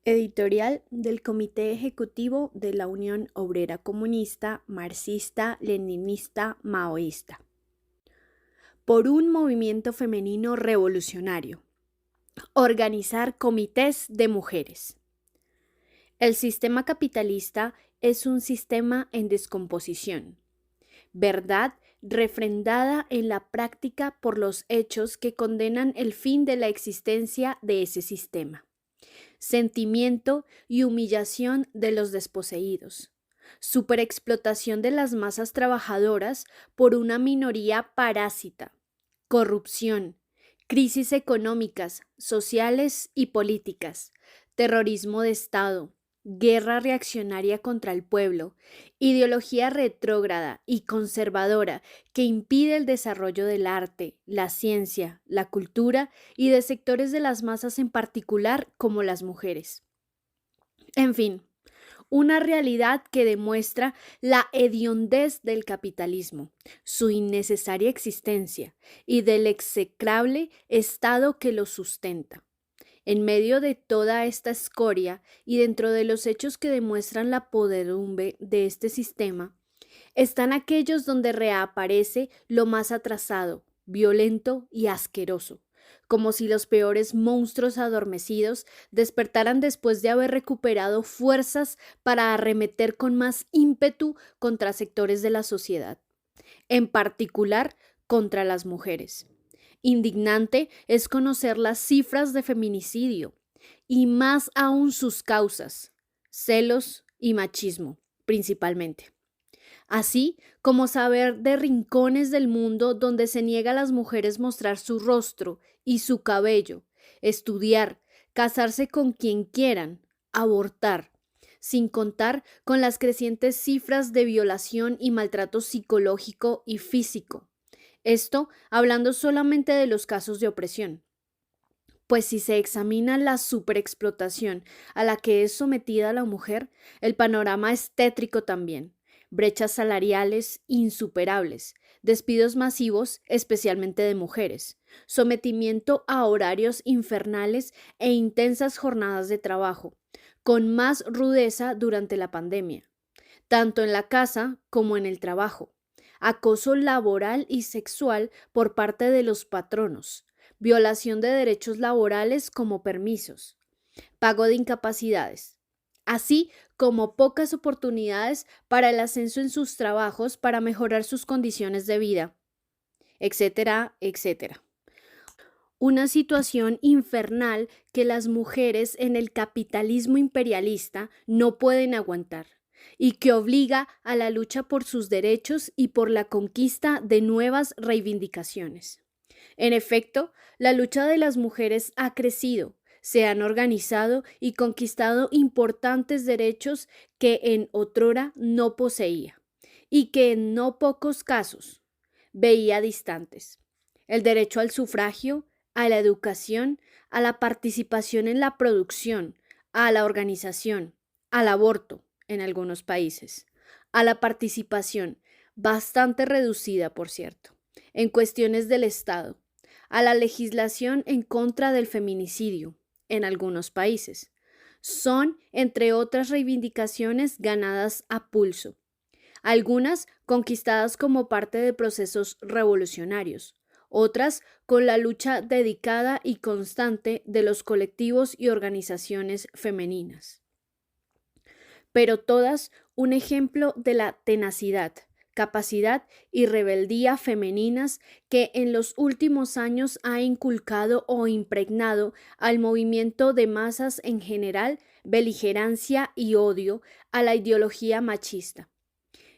Editorial del Comité Ejecutivo de la Unión Obrera Comunista, Marxista, Leninista, Maoísta. Por un movimiento femenino revolucionario. Organizar comités de mujeres. El sistema capitalista es un sistema en descomposición. Verdad refrendada en la práctica por los hechos que condenan el fin de la existencia de ese sistema. Sentimiento y humillación de los desposeídos, superexplotación de las masas trabajadoras por una minoría parásita, corrupción, crisis económicas, sociales y políticas, terrorismo de Estado, guerra reaccionaria contra el pueblo, ideología retrógrada y conservadora que impide el desarrollo del arte, la ciencia, la cultura y de sectores de las masas en particular como las mujeres. En fin, una realidad que demuestra la hediondez del capitalismo, su innecesaria existencia y del execrable Estado que lo sustenta. En medio de toda esta escoria y dentro de los hechos que demuestran la podredumbre de este sistema, están aquellos donde reaparece lo más atrasado, violento y asqueroso, como si los peores monstruos adormecidos despertaran después de haber recuperado fuerzas para arremeter con más ímpetu contra sectores de la sociedad, en particular contra las mujeres. Indignante es conocer las cifras de feminicidio y más aún sus causas, celos y machismo, principalmente. Así como saber de rincones del mundo donde se niega a las mujeres mostrar su rostro y su cabello, estudiar, casarse con quien quieran, abortar, sin contar con las crecientes cifras de violación y maltrato psicológico y físico. Esto hablando solamente de los casos de opresión. Pues si se examina la superexplotación a la que es sometida la mujer, el panorama es tétrico también. Brechas salariales insuperables, despidos masivos, especialmente de mujeres, sometimiento a horarios infernales e intensas jornadas de trabajo, con más rudeza durante la pandemia, tanto en la casa como en el trabajo, acoso laboral y sexual por parte de los patronos, violación de derechos laborales como permisos, pago de incapacidades, así como pocas oportunidades para el ascenso en sus trabajos para mejorar sus condiciones de vida, etcétera, etcétera. Una situación infernal que las mujeres en el capitalismo imperialista no pueden aguantar y que obliga a la lucha por sus derechos y por la conquista de nuevas reivindicaciones. En efecto, la lucha de las mujeres ha crecido, se han organizado y conquistado importantes derechos que en otrora no poseía y que en no pocos casos veía distantes. El derecho al sufragio, a la educación, a la participación en la producción, a la organización, al aborto en algunos países, a la participación, bastante reducida por cierto, en cuestiones del Estado, a la legislación en contra del feminicidio en algunos países. Son, entre otras reivindicaciones, ganadas a pulso, algunas conquistadas como parte de procesos revolucionarios, otras con la lucha dedicada y constante de los colectivos y organizaciones femeninas. Pero todas un ejemplo de la tenacidad, capacidad y rebeldía femeninas que en los últimos años ha inculcado o impregnado al movimiento de masas en general beligerancia y odio a la ideología machista,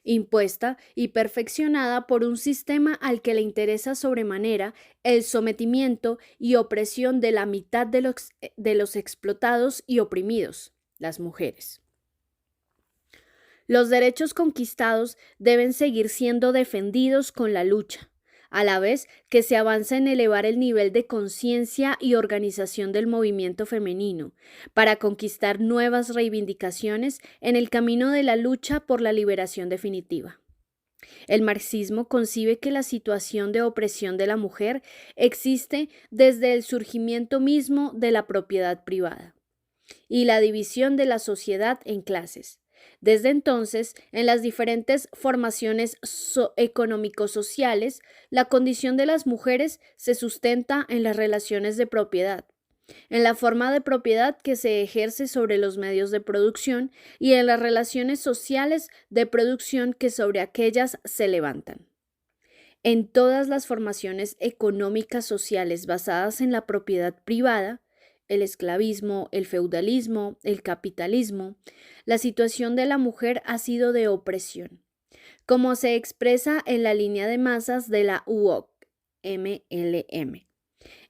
impuesta y perfeccionada por un sistema al que le interesa sobremanera el sometimiento y opresión de la mitad de los explotados y oprimidos, las mujeres. Los derechos conquistados deben seguir siendo defendidos con la lucha, a la vez que se avanza en elevar el nivel de conciencia y organización del movimiento femenino, para conquistar nuevas reivindicaciones en el camino de la lucha por la liberación definitiva. El marxismo concibe que la situación de opresión de la mujer existe desde el surgimiento mismo de la propiedad privada. y la división de la sociedad en clases. Desde entonces, en las diferentes formaciones económico-sociales, la condición de las mujeres se sustenta en las relaciones de propiedad, en la forma de propiedad que se ejerce sobre los medios de producción y en las relaciones sociales de producción que sobre aquellas se levantan. En todas las formaciones económicas sociales basadas en la propiedad privada, el esclavismo, el feudalismo, el capitalismo, la situación de la mujer ha sido de opresión, como se expresa en la línea de masas de la UOC, MLM.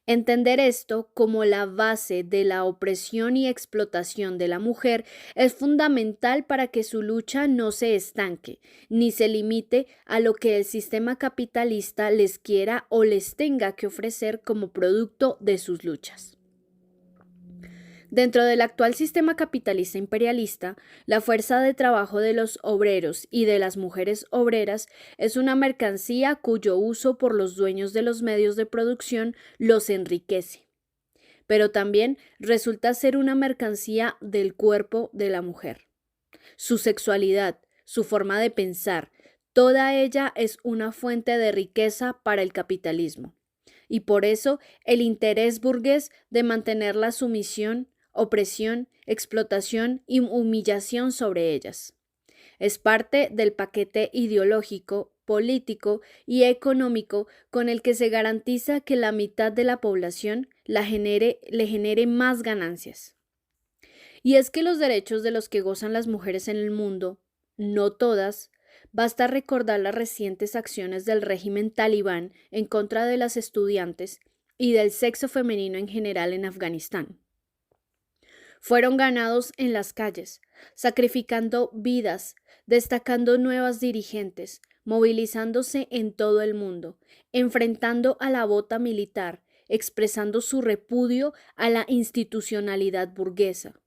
Entender esto como la base de la opresión y explotación de la mujer es fundamental para que su lucha no se estanque, ni se limite a lo que el sistema capitalista les quiera o les tenga que ofrecer como producto de sus luchas. Dentro del actual sistema capitalista imperialista, la fuerza de trabajo de los obreros y de las mujeres obreras es una mercancía cuyo uso por los dueños de los medios de producción los enriquece, pero también resulta ser una mercancía del cuerpo de la mujer. Su sexualidad, su forma de pensar, toda ella es una fuente de riqueza para el capitalismo, y por eso el interés burgués de mantener la sumisión, opresión, explotación y humillación sobre ellas. Es parte del paquete ideológico, político y económico con el que se garantiza que la mitad de la población le genere más ganancias. Y es que los derechos de los que gozan las mujeres en el mundo, no todas, basta recordar las recientes acciones del régimen talibán en contra de las estudiantes y del sexo femenino en general en Afganistán. Fueron ganados en las calles, sacrificando vidas, destacando nuevas dirigentes, movilizándose en todo el mundo, enfrentando a la bota militar, expresando su repudio a la institucionalidad burguesa.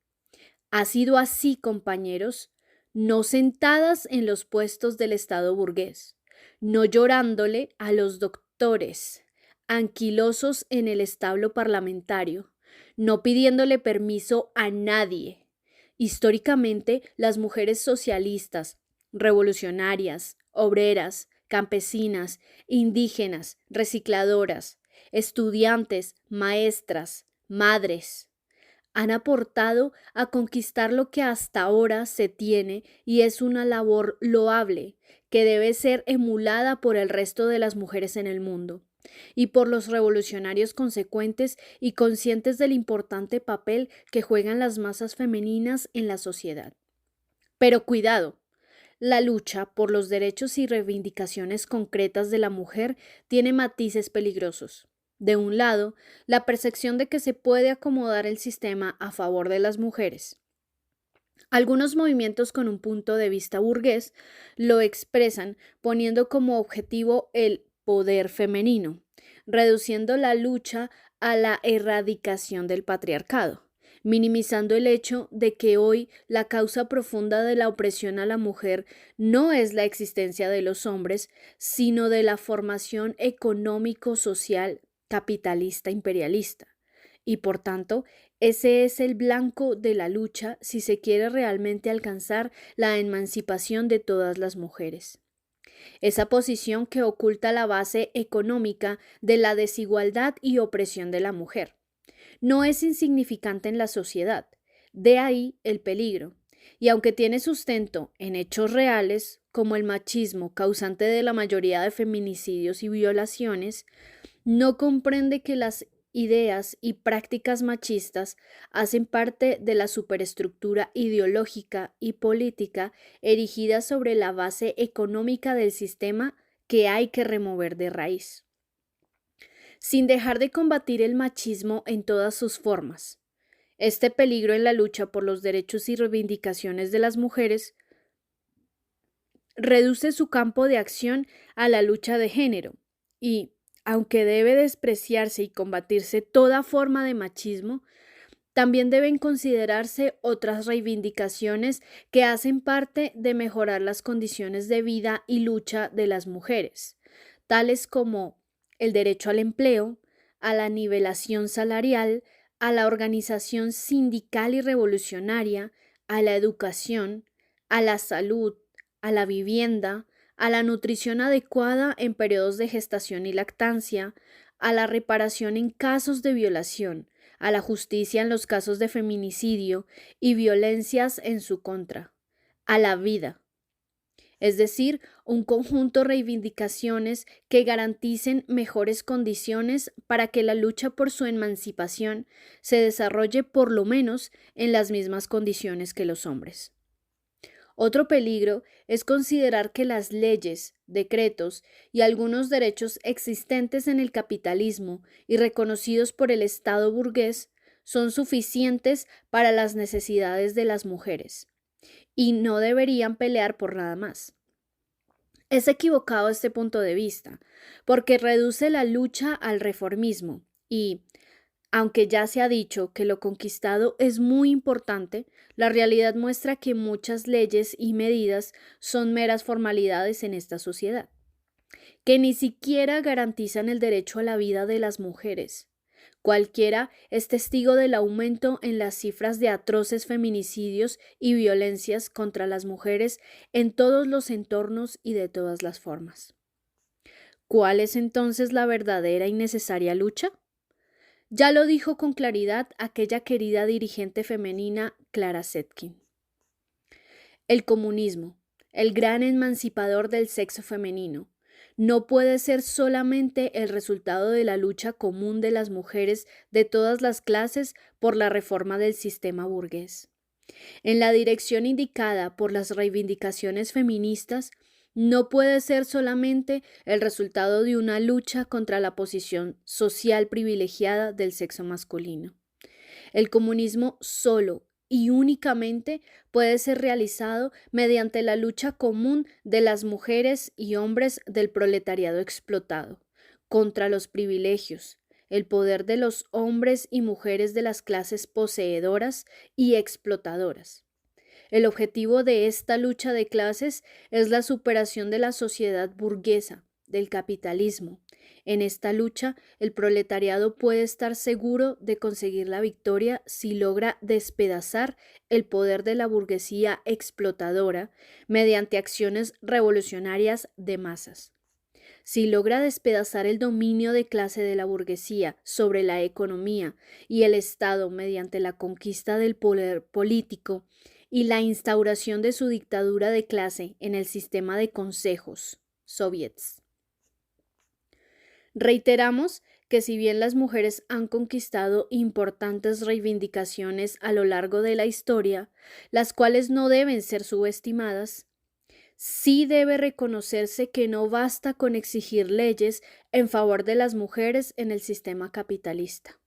Ha sido así, compañeros, no sentadas en los puestos del Estado burgués, no llorándole a los doctores, anquilosos en el establo parlamentario, no pidiéndole permiso a nadie. Históricamente, las mujeres socialistas, revolucionarias, obreras, campesinas, indígenas, recicladoras, estudiantes, maestras, madres, han aportado a conquistar lo que hasta ahora se tiene y es una labor loable que debe ser emulada por el resto de las mujeres en el mundo y por los revolucionarios consecuentes y conscientes del importante papel que juegan las masas femeninas en la sociedad. Pero cuidado, la lucha por los derechos y reivindicaciones concretas de la mujer tiene matices peligrosos. De un lado, la percepción de que se puede acomodar el sistema a favor de las mujeres. Algunos movimientos con un punto de vista burgués lo expresan poniendo como objetivo el poder femenino, reduciendo la lucha a la erradicación del patriarcado, minimizando el hecho de que hoy la causa profunda de la opresión a la mujer no es la existencia de los hombres, sino de la formación económico-social capitalista imperialista. Y por tanto, ese es el blanco de la lucha si se quiere realmente alcanzar la emancipación de todas las mujeres. Esa posición que oculta la base económica de la desigualdad y opresión de la mujer. No es insignificante en la sociedad, de ahí el peligro, y aunque tiene sustento en hechos reales, como el machismo causante de la mayoría de feminicidios y violaciones, no comprende que las ideas y prácticas machistas hacen parte de la superestructura ideológica y política erigida sobre la base económica del sistema que hay que remover de raíz. Sin dejar de combatir el machismo en todas sus formas, este peligro en la lucha por los derechos y reivindicaciones de las mujeres reduce su campo de acción a la lucha de género y, aunque debe despreciarse y combatirse toda forma de machismo, también deben considerarse otras reivindicaciones que hacen parte de mejorar las condiciones de vida y lucha de las mujeres, tales como el derecho al empleo, a la nivelación salarial, a la organización sindical y revolucionaria, a la educación, a la salud, a la vivienda, a la nutrición adecuada en periodos de gestación y lactancia, a la reparación en casos de violación, a la justicia en los casos de feminicidio y violencias en su contra, a la vida, es decir, un conjunto de reivindicaciones que garanticen mejores condiciones para que la lucha por su emancipación se desarrolle por lo menos en las mismas condiciones que los hombres. Otro peligro es considerar que las leyes, decretos y algunos derechos existentes en el capitalismo y reconocidos por el Estado burgués son suficientes para las necesidades de las mujeres y no deberían pelear por nada más. Es equivocado este punto de vista, porque reduce la lucha al reformismo y, aunque ya se ha dicho que lo conquistado es muy importante, la realidad muestra que muchas leyes y medidas son meras formalidades en esta sociedad, que ni siquiera garantizan el derecho a la vida de las mujeres. Cualquiera es testigo del aumento en las cifras de atroces feminicidios y violencias contra las mujeres en todos los entornos y de todas las formas. ¿Cuál es entonces la verdadera y necesaria lucha? Ya lo dijo con claridad aquella querida dirigente femenina Clara Zetkin. El comunismo, el gran emancipador del sexo femenino, no puede ser solamente el resultado de la lucha común de las mujeres de todas las clases por la reforma del sistema burgués. En la dirección indicada por las reivindicaciones feministas, no puede ser solamente el resultado de una lucha contra la posición social privilegiada del sexo masculino. El comunismo solo y únicamente puede ser realizado mediante la lucha común de las mujeres y hombres del proletariado explotado, contra los privilegios, el poder de los hombres y mujeres de las clases poseedoras y explotadoras. El objetivo de esta lucha de clases es la superación de la sociedad burguesa, del capitalismo. En esta lucha, el proletariado puede estar seguro de conseguir la victoria si logra despedazar el poder de la burguesía explotadora mediante acciones revolucionarias de masas. Si logra despedazar el dominio de clase de la burguesía sobre la economía y el Estado mediante la conquista del poder político y la instauración de su dictadura de clase en el sistema de consejos, soviets. Reiteramos que si bien las mujeres han conquistado importantes reivindicaciones a lo largo de la historia, las cuales no deben ser subestimadas, sí debe reconocerse que no basta con exigir leyes en favor de las mujeres en el sistema capitalista.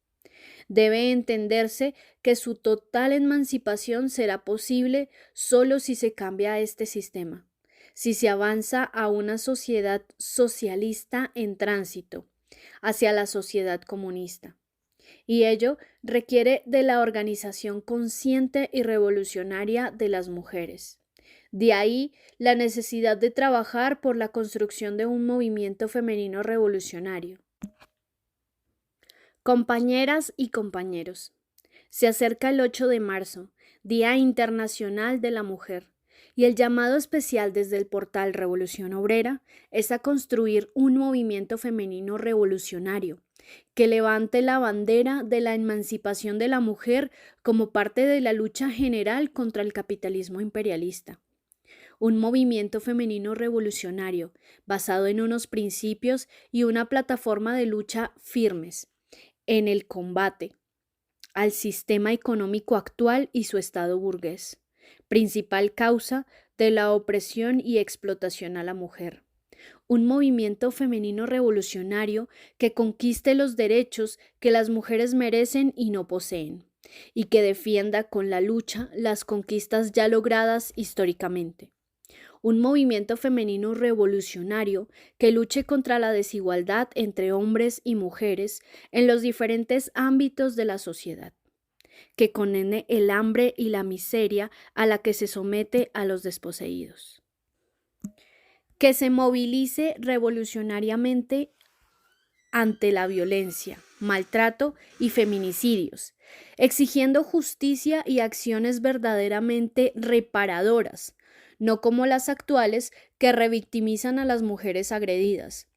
Debe entenderse que su total emancipación será posible solo si se cambia este sistema, si se avanza a una sociedad socialista en tránsito hacia la sociedad comunista. Y ello requiere de la organización consciente y revolucionaria de las mujeres. De ahí la necesidad de trabajar por la construcción de un movimiento femenino revolucionario. Compañeras y compañeros, se acerca el 8 de marzo, Día Internacional de la Mujer, y el llamado especial desde el portal Revolución Obrera es a construir un movimiento femenino revolucionario que levante la bandera de la emancipación de la mujer como parte de la lucha general contra el capitalismo imperialista. Un movimiento femenino revolucionario basado en unos principios y una plataforma de lucha firmes en el combate al sistema económico actual y su estado burgués, principal causa de la opresión y explotación a la mujer. Un movimiento femenino revolucionario que conquiste los derechos que las mujeres merecen y no poseen, y que defienda con la lucha las conquistas ya logradas históricamente. Un movimiento femenino revolucionario que luche contra la desigualdad entre hombres y mujeres en los diferentes ámbitos de la sociedad, que condene el hambre y la miseria a la que se somete a los desposeídos, que se movilice revolucionariamente ante la violencia, maltrato y feminicidios, exigiendo justicia y acciones verdaderamente reparadoras, no como las actuales que revictimizan a las mujeres agredidas.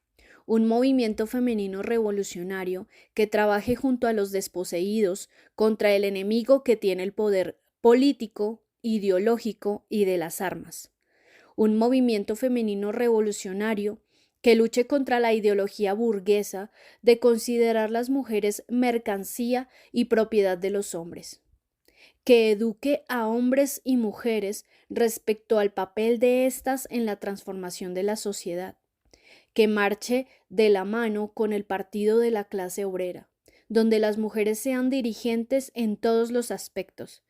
Un movimiento femenino revolucionario que trabaje junto a los desposeídos contra el enemigo que tiene el poder político, ideológico y de las armas. Un movimiento femenino revolucionario que luche contra la ideología burguesa de considerar las mujeres mercancía y propiedad de los hombres. Que eduque a hombres y mujeres respecto al papel de éstas en la transformación de la sociedad. Que marche de la mano con el partido de la clase obrera, donde las mujeres sean dirigentes en todos los aspectos,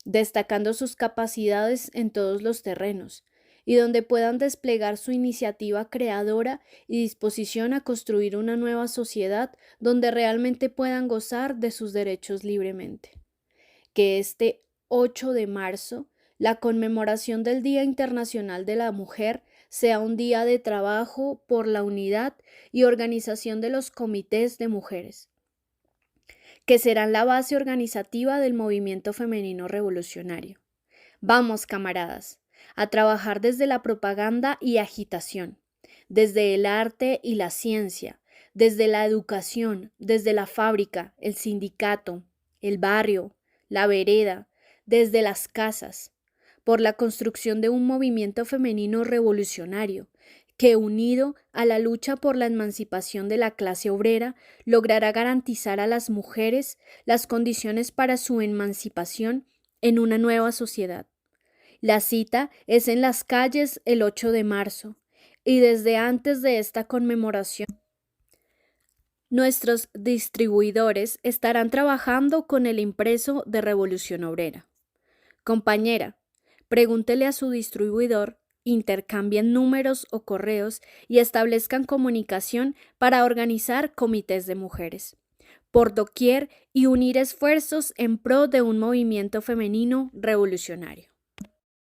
destacando sus capacidades en todos los terrenos, y donde puedan desplegar su iniciativa creadora y disposición a construir una nueva sociedad donde realmente puedan gozar de sus derechos libremente. Que este 8 de marzo, la conmemoración del Día Internacional de la Mujer, sea un día de trabajo por la unidad y organización de los comités de mujeres, que serán la base organizativa del movimiento femenino revolucionario. Vamos, camaradas, a trabajar desde la propaganda y agitación, desde el arte y la ciencia, desde la educación, desde la fábrica, el sindicato, el barrio, la vereda, desde las casas, por la construcción de un movimiento femenino revolucionario que, unido a la lucha por la emancipación de la clase obrera, logrará garantizar a las mujeres las condiciones para su emancipación en una nueva sociedad. La cita es en las calles el 8 de marzo y desde antes de esta conmemoración, nuestros distribuidores estarán trabajando con el impreso de Revolución Obrera. Compañera, pregúntele a su distribuidor, intercambien números o correos y establezcan comunicación para organizar comités de mujeres por doquier y unir esfuerzos en pro de un movimiento femenino revolucionario.